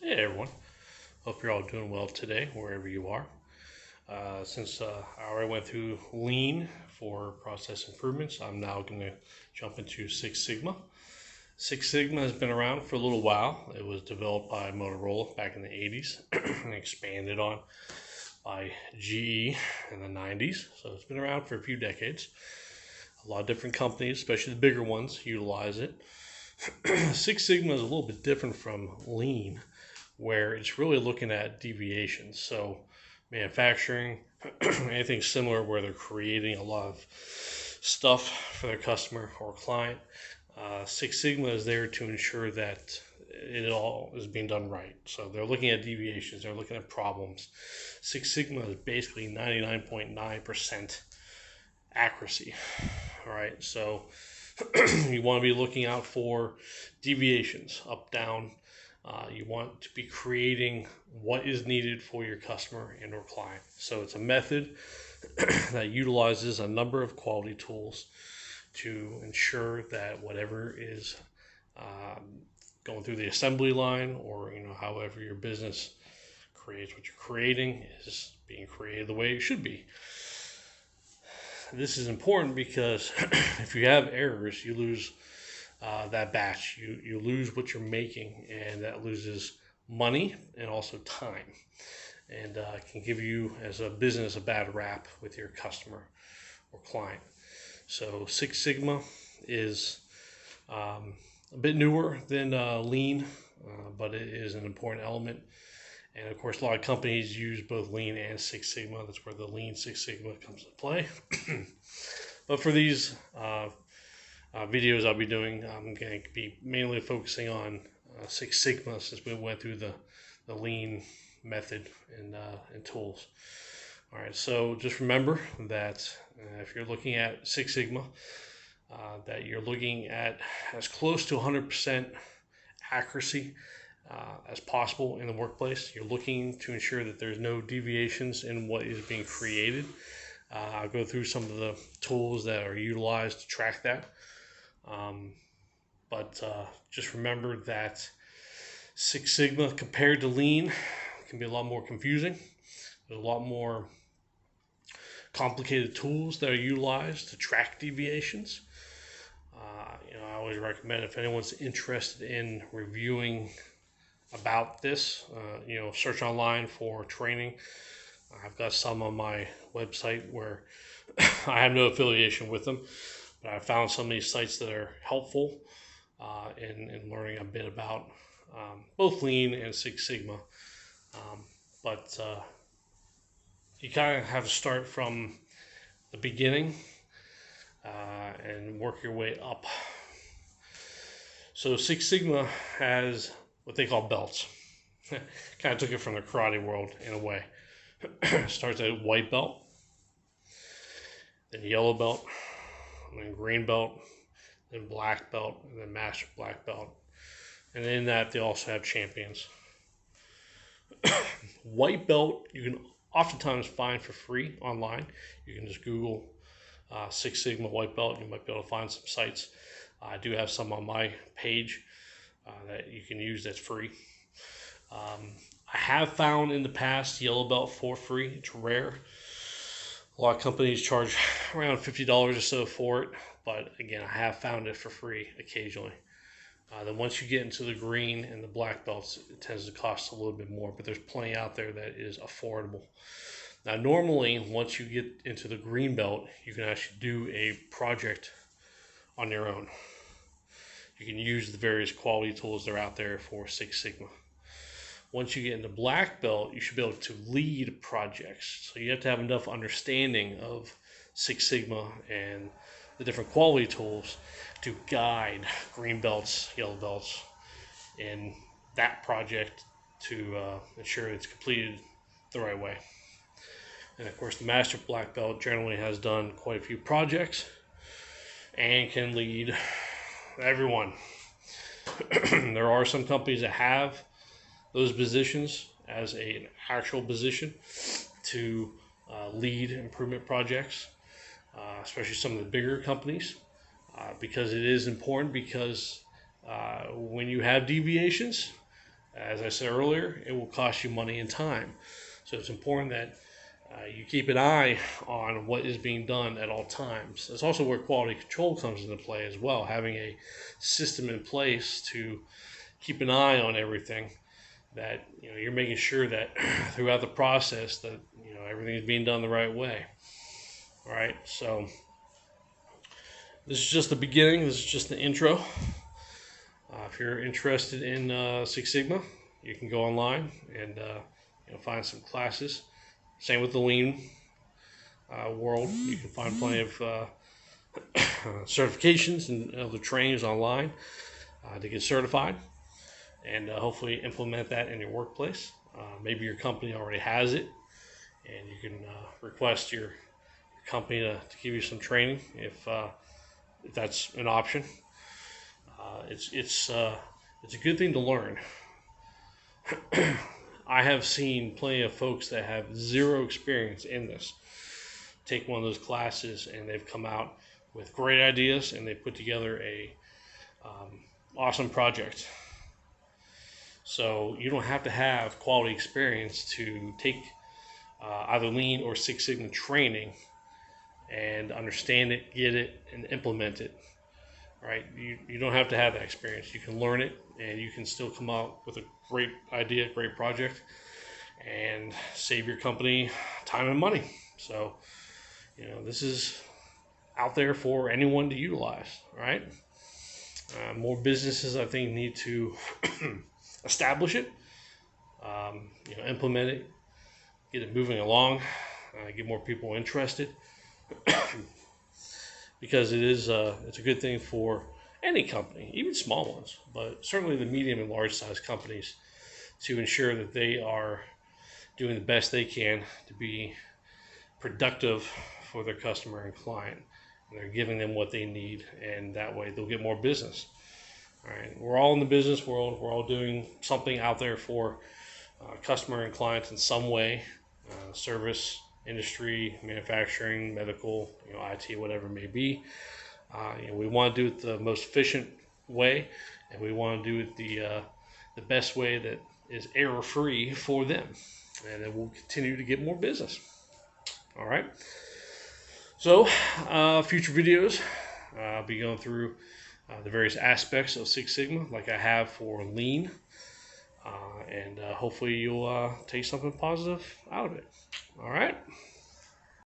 Hey everyone, hope you're all doing well today, wherever you are. Since I already went through Lean for process improvements, I'm now going to jump into Six Sigma. Six Sigma has been around for a little while. It was developed by Motorola back in the 80s and expanded on by GE in the 90s. So it's been around for a few decades. A lot of different companies, especially the bigger ones, utilize it. Six Sigma is a little bit different from Lean, where it's really looking at deviations. So manufacturing, anything similar where they're creating a lot of stuff for their customer or client. Six Sigma is there to ensure that it all is being done right. So they're looking at deviations, they're looking at problems. Six Sigma is basically 99.9% accuracy. All right, so you want to be looking out for deviations, up, down. You want to be creating what is needed for your customer and or client. So it's a method that utilizes a number of quality tools to ensure that whatever is going through the assembly line, or however your business creates what you're creating, is being created the way it should be. This is important because if you have errors, you lose that batch. You lose what you're making, and that loses money and also time, and can give you as a business a bad rap with your customer or client. So Six Sigma is a bit newer than Lean, but it is an important element. And of course, a lot of companies use both Lean and Six Sigma. That's where the Lean Six Sigma comes into play. But for these videos I'll be doing, I'm going to be mainly focusing on Six Sigma, since we went through the Lean method and tools. All right, so just remember that if you're looking at Six Sigma, that you're looking at as close to 100% accuracy as possible in the workplace. You're looking to ensure that there's no deviations in what is being created. I'll go through some of the tools that are utilized to track that. But just remember that Six Sigma compared to Lean can be a lot more confusing. There's a lot more complicated tools that are utilized to track deviations. I always recommend, if anyone's interested in reviewing about this, search online for training. I've got some on my website where I have no affiliation with them, but I found some of these sites that are helpful in learning a bit about both Lean and Six Sigma. But you kind of have to start from the beginning and work your way up. So Six Sigma has what they call belts. Kind of took it from the karate world in a way. Starts at white belt, then yellow belt, and then green belt, then black belt, and then master black belt. And in that, they also have champions. White belt, you can oftentimes find for free online. You can just Google Six Sigma white belt. You might be able to find some sites. I do have some on my page that you can use that's free. I have found in the past yellow belt for free. It's rare. A lot of companies charge around $50 or so for it, but again, I have found it for free occasionally. Then once you get into the green and the black belts, it tends to cost a little bit more, but there's plenty out there that is affordable. Now, normally, once you get into the green belt, you can actually do a project on your own. You can use the various quality tools that are out there for Six Sigma. Once you get into black belt, you should be able to lead projects. So you have to have enough understanding of Six Sigma and the different quality tools to guide green belts, yellow belts in that project to ensure it's completed the right way. And of course, the master black belt generally has done quite a few projects and can lead everyone. There are some companies that have those positions as an actual position to lead improvement projects, especially some of the bigger companies, because it is important, because when you have deviations, As I said earlier, it will cost you money and time. So it's important that you keep an eye on what is being done at all times. That's also where quality control comes into play as well, having a system in place to keep an eye on everything, that you're making sure that throughout the process that everything is being done the right way. All right, so this is just the beginning. This is just the intro. If you're interested in Six Sigma, you can go online and find some classes. Same with the lean world. You can find plenty of certifications and other trainings online to get certified, and hopefully implement that in your workplace. Maybe your company already has it, and you can request your company to give you some training if that's an option. It's a good thing to learn. I have seen plenty of folks that have zero experience in this take one of those classes, and they've come out with great ideas, and they put together a awesome project. So you don't have to have quality experience to take either Lean or Six Sigma training and understand it, get it, and implement it. Right? You don't have to have that experience. You can learn it, and you can still come out with a great idea, great project, and save your company time and money. So, this is out there for anyone to utilize, right? More businesses, I think, need to establish it, implement it, get it moving along, get more people interested. Because it's a good thing for any company, even small ones, but certainly the medium and large size companies, to ensure that they are doing the best they can to be productive for their customer and client. And they're giving them what they need, and that way they'll get more business. All right, we're all in the business world. We're all doing something out there for customer and clients in some way, service, industry, manufacturing, medical, IT, whatever it may be. We want to do it the most efficient way, and we want to do it the best way that is error-free for them, and then we'll continue to get more business. All right. So, future videos, I'll be going through the various aspects of Six Sigma, like I have for Lean, and hopefully you'll take something positive out of it. All right.